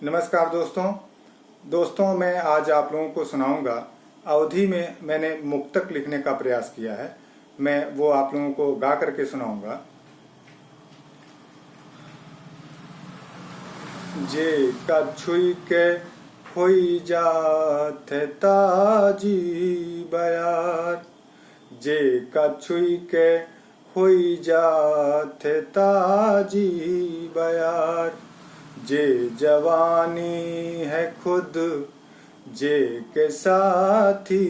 नमस्कार दोस्तों, मैं आज आप लोगों को सुनाऊंगा। अवधि में मैंने मुक्तक लिखने का प्रयास किया है। मैं वो आप लोगों को गा करके सुनाऊंगा। जे कछुई के होई जात ताजी बयार, जे कछुई के होई जात ताजी बयार, जे जवानी है खुद जे के साथी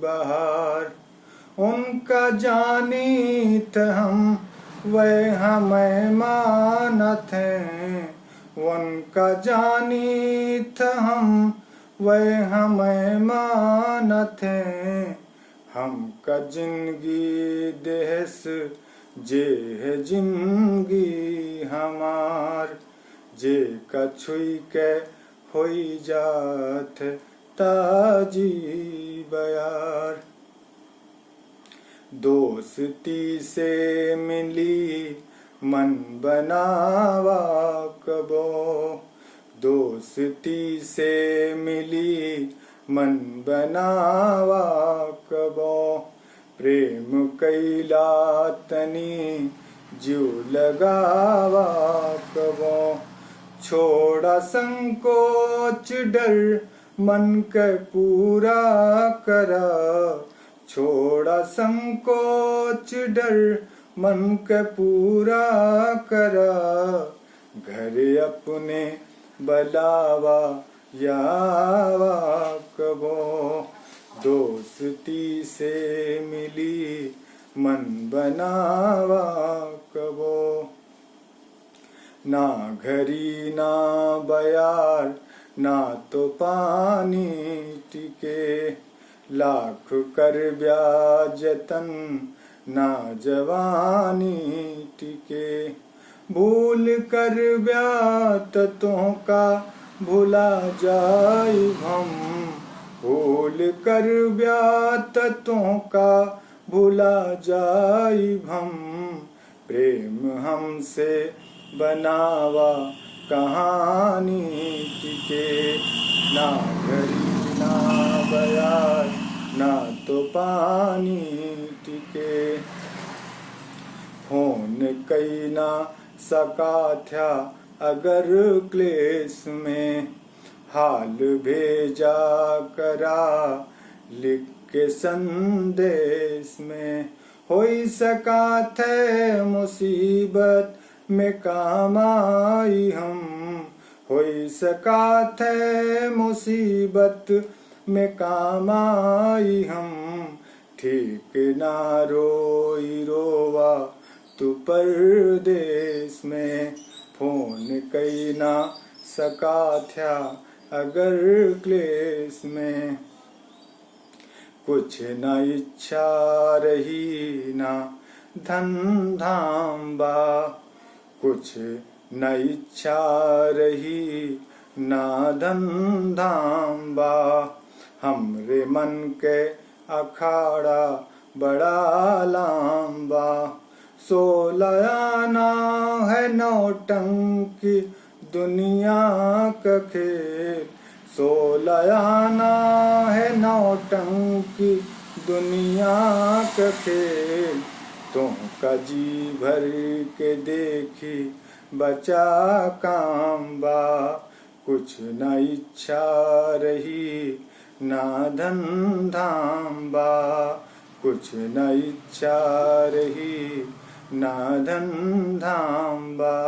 बहार, उनका जानीत हम वह हमें मानत हैं, उनका जानीत हम वह हमें मानत हैं। हम का जिंदगी देहस जे है जिंदगी हमार, जे कछुई के होई जात ताजी बयार। दोस्ती से मिली मन बनावा कबो, दोस्ती से मिली मन बनावा कबो, प्रेम कैला तनी जीव लगावा कबो, छोड़ा संकोच डर मन के पूरा करा, छोड़ा संकोच डर मन के पूरा करा, घर अपने बलावा यावा कबो, दोस्ती से मिली मन बनावा कबो। ना घड़ी ना बयार ना तो पानी टिके, लाख कर ब्याजतन ना जवानी टिके, भूल कर ब्यातों का भुला जाई हम, भूल कर ब्यातों का भुला जाई हम, प्रेम हमसे बनावा कहानी टिके, ना घड़ी ना बयार ना तो पानी टिके, फोन कई ना सका था अगर क्लेश में, हाल भेजा करा लिख के संदेश में, होई सका थे मुसीबत में काम आई हम, होई सका थे मुसीबत में काम आई हम, ठीक ना रोई रोवा तू परदेश में, फोन कई ना सका था अगर क्लेश में, कुछ न इच्छा रही ना धन धाम बा, कुछ न इच्छा रही ना धन धाम बा, हमरे मन के अखाड़ा बड़ा लांबा, 16 आना है नौटंकी दुनिया का खेल, 16 आना है नौटंकी दुनिया का खेल, तुमका जी भर के देखी बचा काम बा, कुछ न इच्छा रही ना धन धाम बा, कुछ न इच्छा रही ना धन धाम बा।